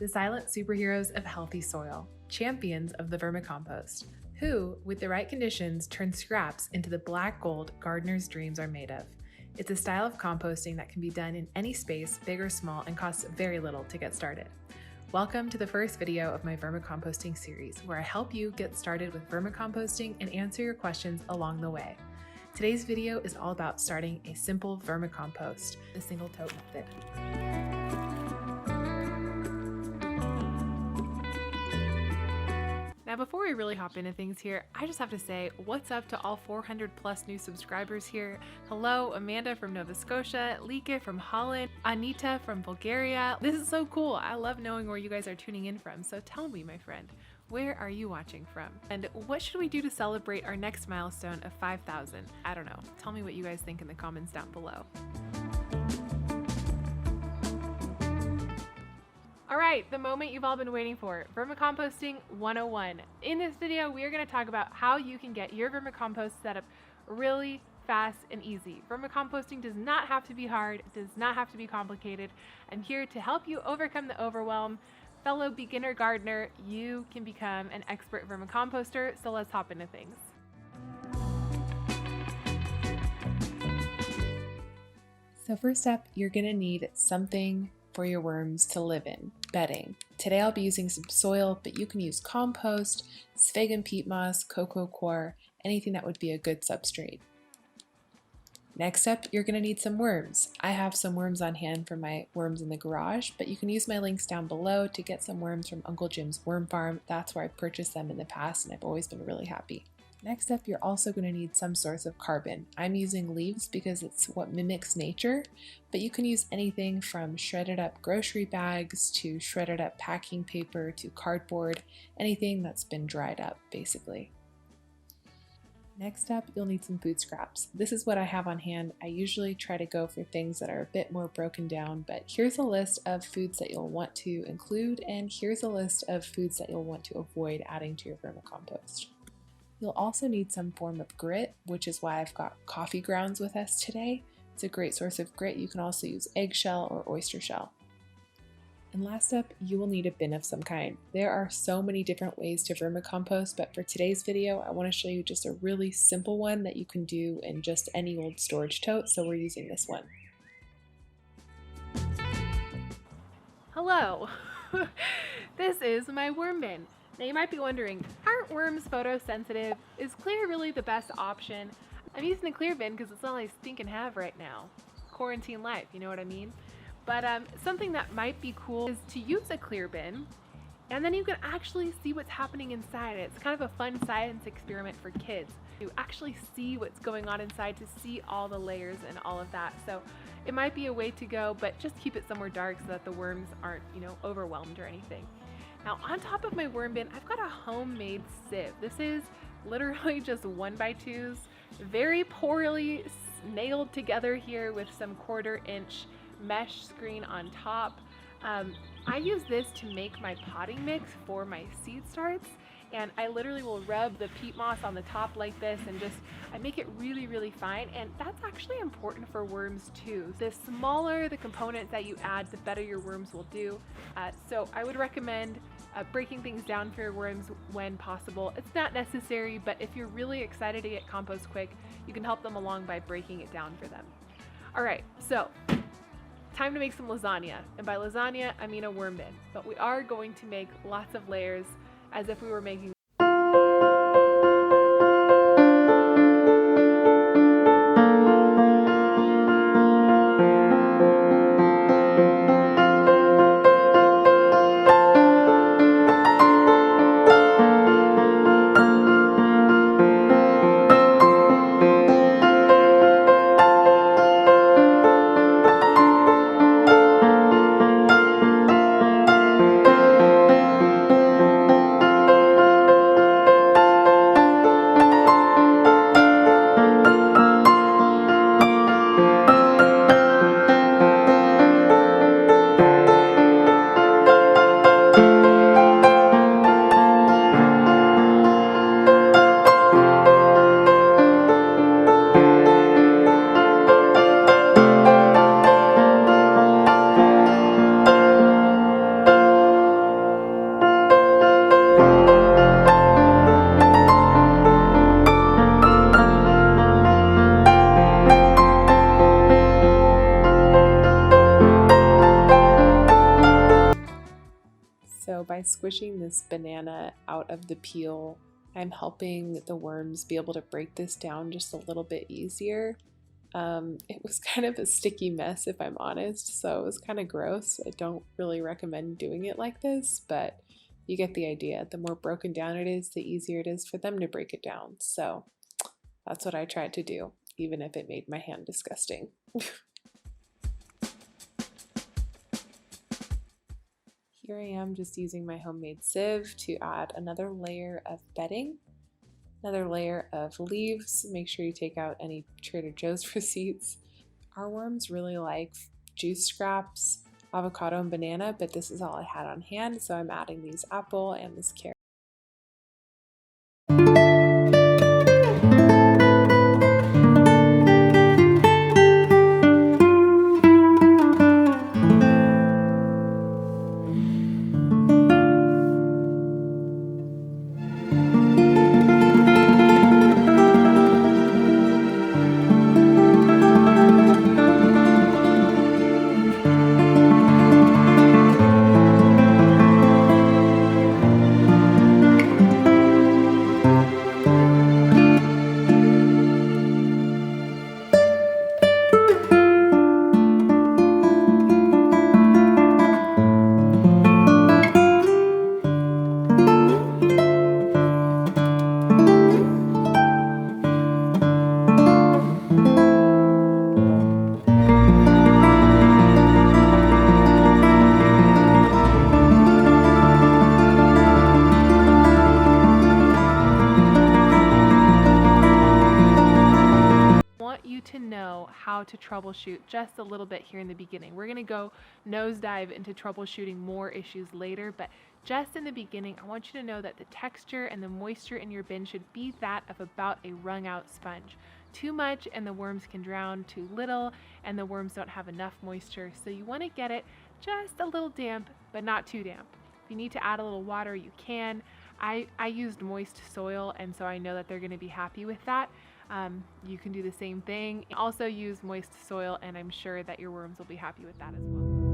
the silent superheroes of healthy soil, champions of the vermicompost, who, with the right conditions, turn scraps into the black gold gardeners' dreams are made of. It's a style of composting that can be done in any space, big or small, and costs very little to get started. Welcome to the first video of my vermicomposting series, where I help you get started with vermicomposting and answer your questions along the way. Today's video is all about starting a simple vermicompost, the single tote method. Now before we really hop into things here, I just have to say what's up to all 400 plus new subscribers here. Hello, Amanda from Nova Scotia, Lika from Holland, Anita from Bulgaria. This is so cool. I love knowing where you guys are tuning in from. So tell me, my friend, where are you watching from? And what should we do to celebrate our next milestone of 5,000? I don't know. Tell me what you guys think in the comments down below. All right, the moment you've all been waiting for, Vermicomposting 101. In this video, we are going to talk about how you can get your vermicompost set up really fast and easy. Vermicomposting does not have to be hard, it does not have to be complicated. I'm here to help you overcome the overwhelm. Fellow beginner gardener, you can become an expert vermicomposter, so let's hop into things. So first up, you're going to need something for your worms to live in, bedding. Today I'll be using some soil, but you can use compost, Svegan peat moss, cocoa coir, anything that would be a good substrate. Next up, you're going to need some worms. I have some worms on hand for my worms in the garage, but you can use my links down below to get some worms from Uncle Jim's Worm Farm. That's where I've purchased them in the past and I've always been really happy. Next up, you're also going to need some source of carbon. I'm using leaves because it's what mimics nature, but you can use anything from shredded up grocery bags to shredded up packing paper to cardboard, anything that's been dried up basically. Next up, you'll need some food scraps. This is what I have on hand. I usually try to go for things that are a bit more broken down, but here's a list of foods that you'll want to include, and here's a list of foods that you'll want to avoid adding to your vermicompost. You'll also need some form of grit, which is why I've got coffee grounds with us today. It's a great source of grit. You can also use eggshell or oyster shell. And last up, you will need a bin of some kind. There are so many different ways to vermicompost, but for today's video, I want to show you just a really simple one that you can do in just any old storage tote, so we're using this one. Hello! This is my worm bin. Now you might be wondering, aren't worms photosensitive? Is clear really the best option? I'm using the clear bin because it's all I stinking have right now. Quarantine life, you know what I mean? But something that might be cool is to use a clear bin, and then you can actually see what's happening inside it. It's kind of a fun science experiment for kids to actually see what's going on inside, to see all the layers and all of that. So it might be a way to go, but just keep it somewhere dark so that the worms aren't, overwhelmed or anything. Now on top of my worm bin, I've got a homemade sieve. This is literally just 1x2s, very poorly nailed together here with some 1/4 inch mesh screen on top. I use this to make my potting mix for my seed starts, and I literally will rub the peat moss on the top like this and I make it really, really fine, and that's actually important for worms too. The smaller the components that you add, the better your worms will do. So I would recommend breaking things down for your worms when possible. It's not necessary, but if you're really excited to get compost quick, you can help them along by breaking it down for them. All right, so time to make some lasagna. And by lasagna, I mean a worm bin. But we are going to make lots of layers as if we were making pushing this banana out of the peel, I'm helping the worms be able to break this down just a little bit easier. It was kind of a sticky mess, if I'm honest, so it was kind of gross. I don't really recommend doing it like this, but you get the idea. The more broken down it is, the easier it is for them to break it down. So that's what I tried to do, even if it made my hand disgusting. Here I am just using my homemade sieve to add another layer of bedding, another layer of leaves. Make sure you take out any Trader Joe's receipts. Our worms really like juice scraps, avocado and banana, but this is all I had on hand, so I'm adding these apple and this carrot. To know how to troubleshoot just a little bit here in the beginning. We're going to go nosedive into troubleshooting more issues later, but just in the beginning, I want you to know that the texture and the moisture in your bin should be that of about a wrung out sponge. Too much and the worms can drown, too little and the worms don't have enough moisture. So you want to get it just a little damp, but not too damp. If you need to add a little water, you can. I used moist soil, and so I know that they're going to be happy with that. You can do the same thing. Also use moist soil, and I'm sure that your worms will be happy with that as well.